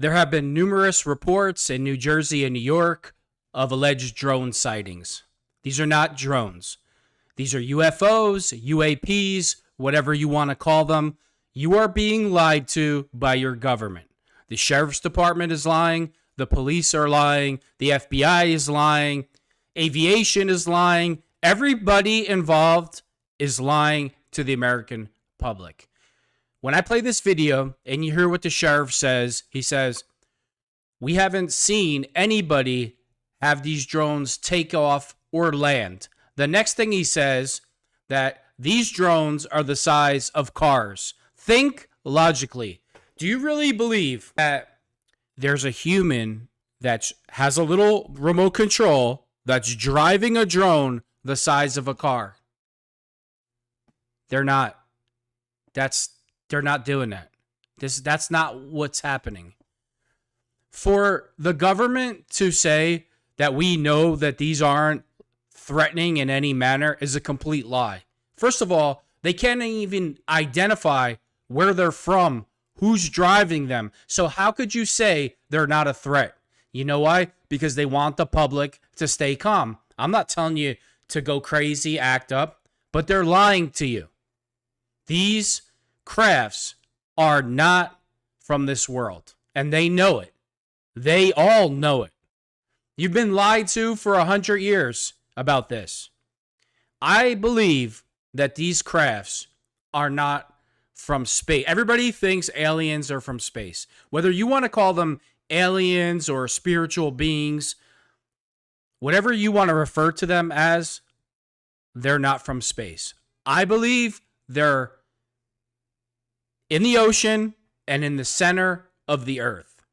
There have been numerous reports in New Jersey and New York of alleged drone sightings. These are not drones. These are UFOs, UAPs, whatever you want to call them. You are being lied to by your government. The sheriff's department is lying. The police are lying. The FBI is lying. Aviation is lying. Everybody involved is lying to the American public. When I play this video and you hear what the sheriff says, he says, we haven't seen anybody have these drones take off or land. The next thing he says, that these drones are the size of cars. Think logically. Do you really believe that there's a human that has a little remote control that's driving a drone the size of a car? They're not. They're not doing that. That's not what's happening. For the government to say that we know that these aren't threatening in any manner is a complete lie. First of all, they can't even identify where they're from, who's driving them. So how could you say they're not a threat? You know why? Because they want the public to stay calm. I'm not telling you to go crazy, act up, but they're lying to you. These crafts are not from this world, and they know it. They all know it. You've been lied to for 100 years about this. I believe that these crafts are not from space. Everybody thinks aliens are from space. Whether you want to call them aliens or spiritual beings, whatever you want to refer to them as, they're not from space. I believe they're in the ocean and in the center of the earth.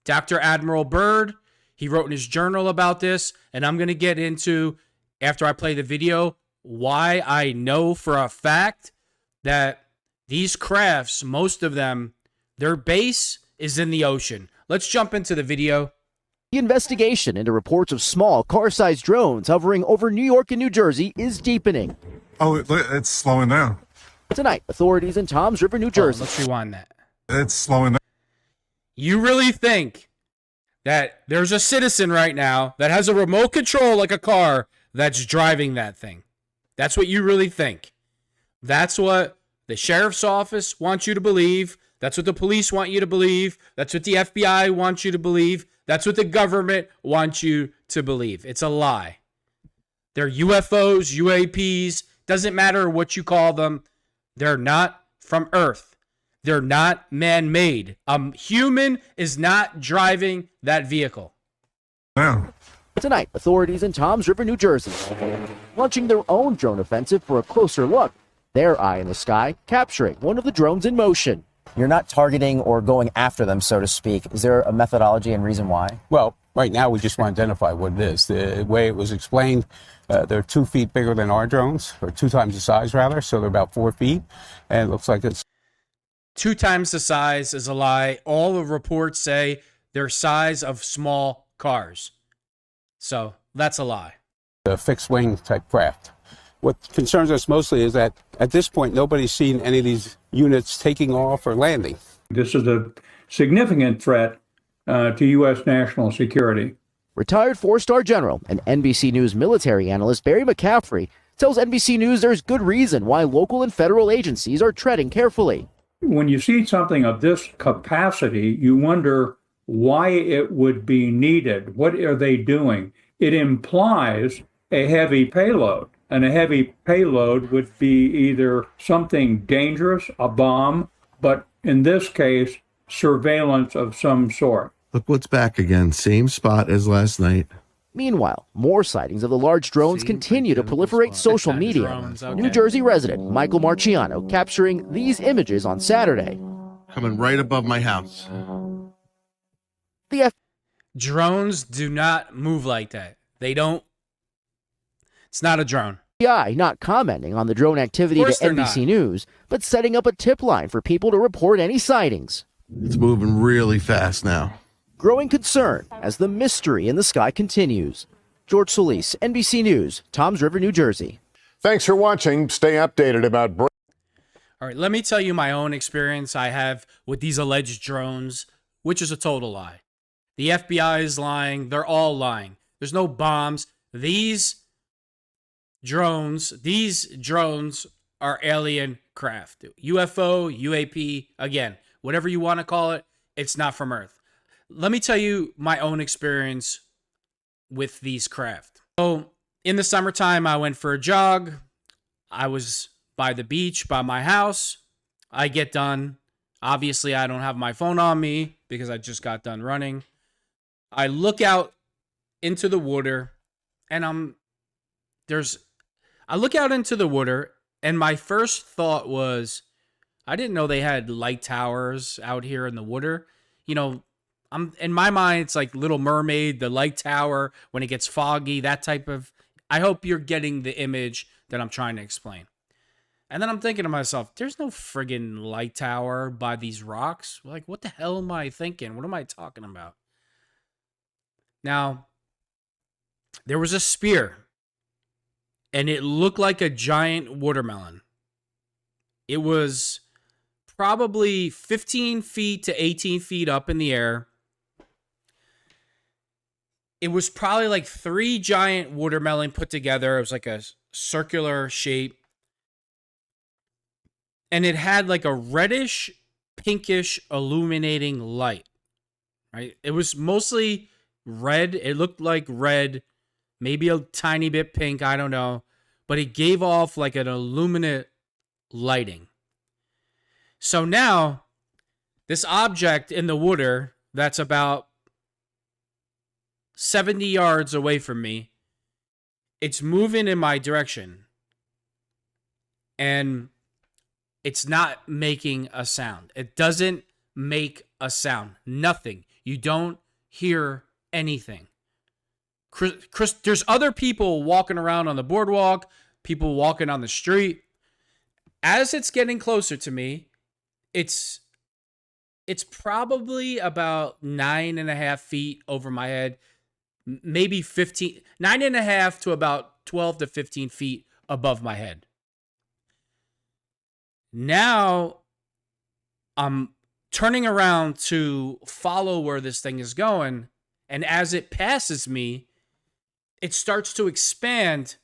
Dr. Admiral Byrd, he wrote in his journal about this, and I'm going to get into, after I play the video, why I know for a fact that these crafts, most of them, their base is in the ocean. Let's jump into the video. The investigation into reports of small car-sized drones hovering over New York and New Jersey is deepening. Oh, it's slowing down. Tonight, authorities in Toms River, New Jersey. Let's rewind that. It's slowing down. You really think that there's a citizen right now that has a remote control like a car that's driving that thing? That's what you really think. That's what the sheriff's office wants you to believe. That's what the police want you to believe. That's what the FBI wants you to believe. That's what the government wants you to believe. It's a lie. They're UFOs, UAPs, doesn't matter what you call them. They're not from Earth. They're not man-made. A human is not driving that vehicle. Now. Tonight, authorities in Toms River, New Jersey, launching their own drone offensive for a closer look. Their eye in the sky, capturing one of the drones in motion. You're not targeting or going after them, so to speak. Is there a methodology and reason why? Well, right now we just want to identify what it is. The way it was explained, they're 2 feet bigger than our drones, or 2 times the size rather, so they're about 4 feet, and it looks like it's 2 times the size is a lie. All the reports say they're size of small cars. So that's a lie. a fixed wing type craft. What concerns us mostly is that at this point, nobody's seen any of these units taking off or landing. This is a significant threat to U.S. national security. Retired four-star general and NBC News military analyst Barry McCaffrey tells NBC News there's good reason why local and federal agencies are treading carefully. When you see something of this capacity, you wonder why it would be needed. What are they doing? It implies a heavy payload, and a heavy payload would be either something dangerous, a bomb, but in this case, surveillance of some sort. Look what's back again. Same spot as last night. Meanwhile, more sightings of the large drones continue to proliferate social media. Drones, okay. New Jersey resident Michael Marciano capturing these images on Saturday. Coming right above my house. The Drones do not move like that. They don't. It's not a drone. FBI not commenting on the drone activity to Of course they're NBC not. News, but setting up a tip line for people to report any sightings. It's moving really fast now. Growing concern as the mystery in the sky continues. George Solis, NBC News, Toms River, New Jersey. Thanks for watching. Stay updated about... All right, let me tell you my own experience I have with these alleged drones which is a total lie. The FBI is lying. They're all lying. There's no bombs. These drones are alien craft. UFO, UAP, again, whatever you want to call it, it's not from Earth. Let me tell you my own experience with these craft. So, in the summertime, I went for a jog. I was by the beach, by my house. I get done. Obviously, I don't have my phone on me because I just got done running. I look out into the water, and I look out into the water, and my first thought was, I didn't know they had light towers out here in the water. You know, in my mind, it's like Little Mermaid, the light tower when it gets foggy, that type of. I hope you're getting the image that I'm trying to explain. And then I'm thinking to myself, there's no friggin' light tower by these rocks. Like, what the hell am I thinking? What am I talking about? Now, there was a spear, and it looked like a giant watermelon. It was probably 15 feet to 18 feet up in the air. It was probably like 3 giant watermelon put together. It was like a circular shape. And it had like a reddish, pinkish, illuminating light. Right? It was mostly red. It looked like red, maybe a tiny bit pink, I don't know. But it gave off like an illuminate lighting. So now, this object in the water that's about 70 yards away from me, it's moving in my direction. And it's not making a sound. It doesn't make a sound. Nothing. You don't hear anything. Chris, there's other people walking around on the boardwalk, people walking on the street. As it's getting closer to me, it's probably about 9.5 feet over my head, maybe 15, 9.5 to about 12 to 15 feet above my head. Now, I'm turning around to follow where this thing is going, and as it passes me, it starts to expand,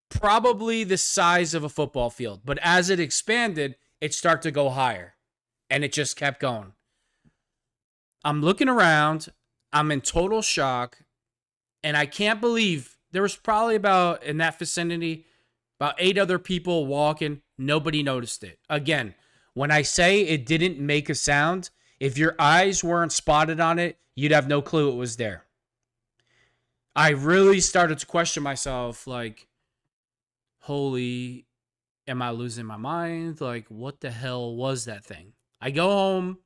probably the size of a football field. But as it expanded, it started to go higher, and it just kept going. I'm looking around. I'm in total shock, and I can't believe there was probably about, in that vicinity, about 8 other people walking. Nobody noticed it. Again, when I say it didn't make a sound, if your eyes weren't spotted on it, you'd have no clue it was there. I really started to question myself, like, holy, am I losing my mind? Like, what the hell was that thing? I go home.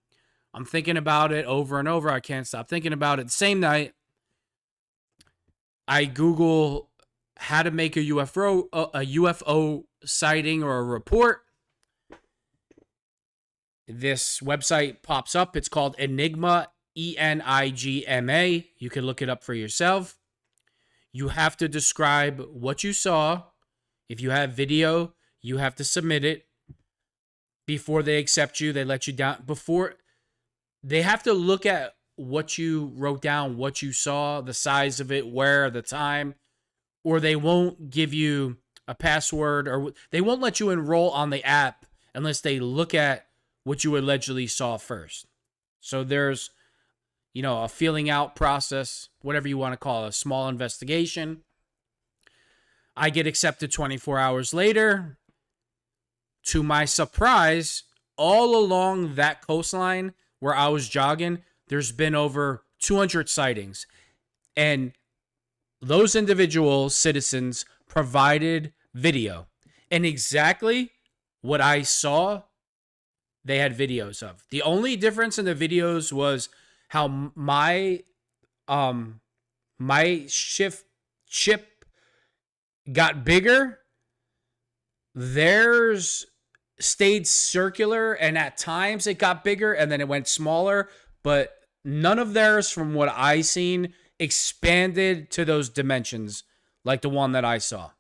I'm thinking about it over and over. I can't stop thinking about it. The same night, I Google how to make a UFO sighting or a report. This website pops up. It's called Enigma, ENIGMA. You can look it up for yourself. You have to describe what you saw. If you have video, you have to submit it. Before they accept you, they let you down. Before, they have to look at what you wrote down, what you saw, the size of it, where, the time, or they won't give you a password, or they won't let you enroll on the app unless they look at what you allegedly saw first. So there's, a feeling out process, whatever you want to call it, a small investigation. I get accepted 24 hours later. To my surprise, all along that coastline where I was jogging, there's been over 200 sightings. And those individual citizens provided video. And exactly what I saw, they had videos of. The only difference in the videos was how my chip got bigger. Theirs stayed circular, and at times it got bigger and then it went smaller, but none of theirs, from what I seen, expanded to those dimensions like the one that I saw.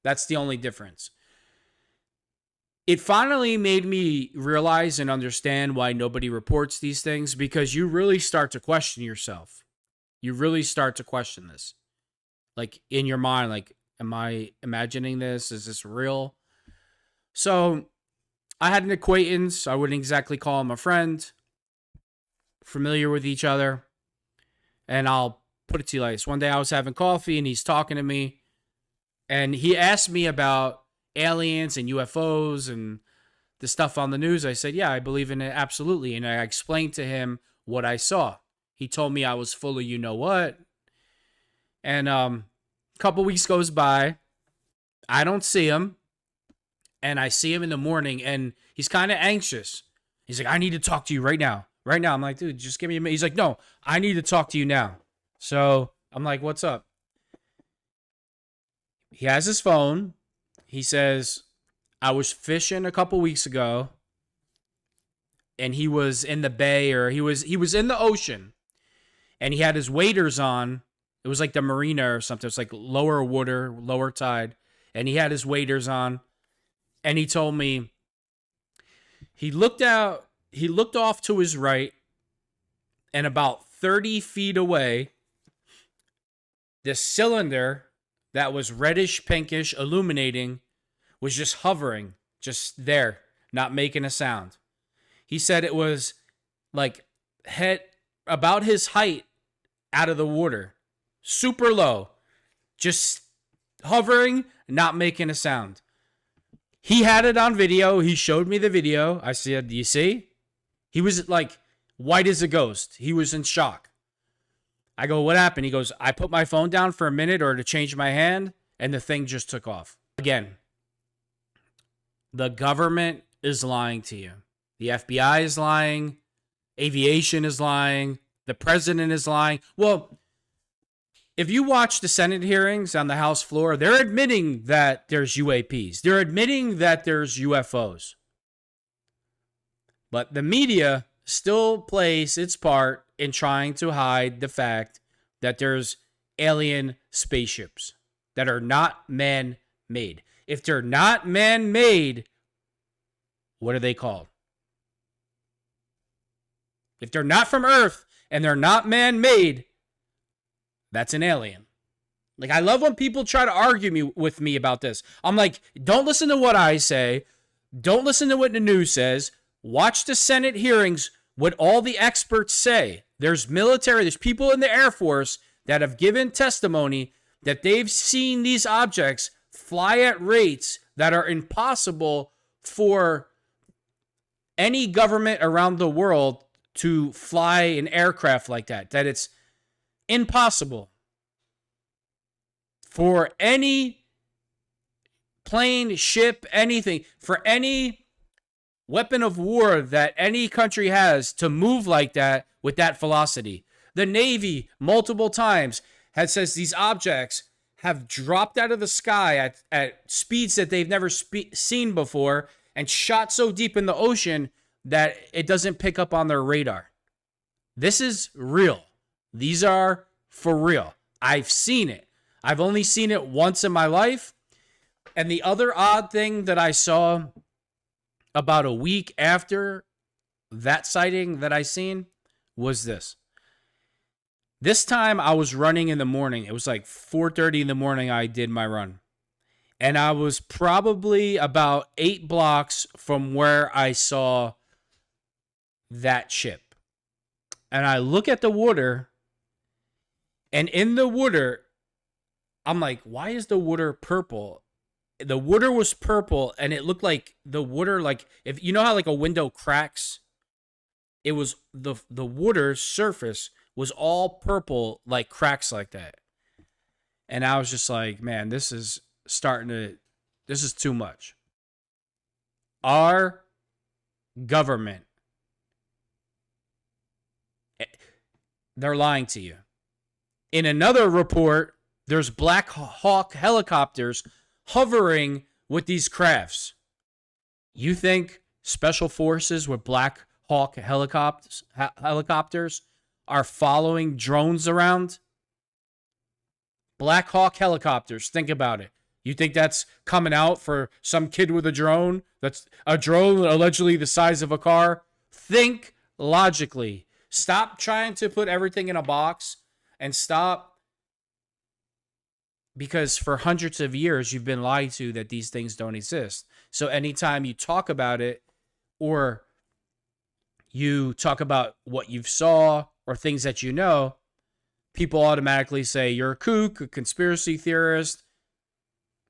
That's the only difference. it finally made me realize and understand why nobody reports these things, because you really start to question yourself. You really start to question this. Like in your mind, like, am I imagining this? Is this real? So I had an acquaintance. I wouldn't exactly call him a friend. Familiar with each other. And I'll put it to you like this. One day I was having coffee and he's talking to me. And he asked me about aliens and UFOs and the stuff on the news. I said, yeah, I believe in it. Absolutely. And I explained to him what I saw. He told me I was full of you know what. And a couple weeks goes by. I don't see him. And I see him in the morning and he's kind of anxious. He's like, I need to talk to you right now. Right now. I'm like, dude, just give me a minute. He's like, no, I need to talk to you now. So I'm like, what's up? He has his phone. He says, I was fishing a couple weeks ago and he was in the bay, or he was in the ocean, and he had his waders on. It was like the marina or something. It's like lower water, lower tide. And he had his waders on. And he told me he looked off to his right, and about 30 feet away, this cylinder that was reddish, pinkish, illuminating, was just hovering, just there, not making a sound. He said it was like head about his height out of the water, super low, just hovering, not making a sound. He had it on video. He showed me the video. I said, do you see? He was like white as a ghost. He was in shock. I go, what happened? He goes, I put my phone down for a minute or to change my hand, and the thing just took off. Again, the government is lying to you. The FBI is lying. Aviation is lying. The president is lying. Well, if you watch the Senate hearings on the House floor, they're admitting that there's UAPs. They're admitting that there's UFOs. But the media still plays its part in trying to hide the fact that there's alien spaceships that are not man-made. If they're not man-made, what are they called? If they're not from Earth and they're not man-made, that's an alien. Like, I love when people try to argue with me about this. I'm like, don't listen to what I say. Don't listen to what the news says. Watch the Senate hearings, what all the experts say. There's military, there's people in the Air Force that have given testimony that they've seen these objects fly at rates that are impossible for any government around the world to fly an aircraft like that. That it's impossible for any plane, ship, anything, for any weapon of war that any country has to move like that with that velocity. The Navy, multiple times, has says these objects have dropped out of the sky at speeds that they've never seen before and shot so deep in the ocean that it doesn't pick up on their radar. This is real. These are for real. I've seen it. I've only seen it once in my life. And the other odd thing that I saw about a week after that sighting that I seen was this. This time I was running in the morning. It was like 4:30 in the morning I did my run. And I was probably about 8 blocks from where I saw that ship. And I look at the water, and in the water, I'm like, why is the water purple? The water was purple, and it looked like the water, like, if you know how like a window cracks, it was the water surface was all purple, like cracks like that. And I was just like, man, this is too much. Our government, they're lying to you. In another report, there's Black Hawk helicopters hovering with these crafts. You think special forces with Black Hawk helicopters are following drones around? Black Hawk helicopters, think about it. You think that's coming out for some kid with a drone? That's a drone allegedly the size of a car? Think logically. Stop trying to put everything in a box and stop, because for hundreds of years you've been lied to that these things don't exist. So anytime you talk about it, or you talk about what you saw or things that you know, people automatically say you're a kook, a conspiracy theorist.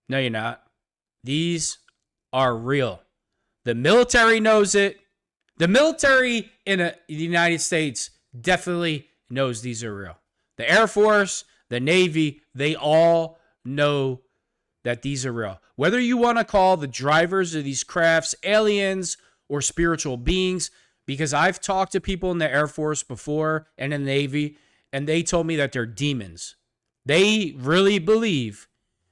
No, you're not. These are real. The military knows it. The military in the United States definitely knows these are real. The Air Force, the Navy, they all know that these are real. Whether you want to call the drivers of these crafts aliens or spiritual beings, because I've talked to people in the Air Force before and in the Navy, and they told me that they're demons. They really believe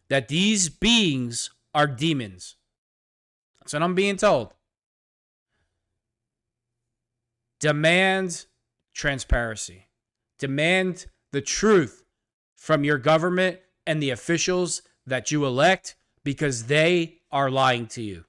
that these beings are demons. That's what I'm being told. Demand transparency. Demand the truth from your government and the officials that you elect, because they are lying to you.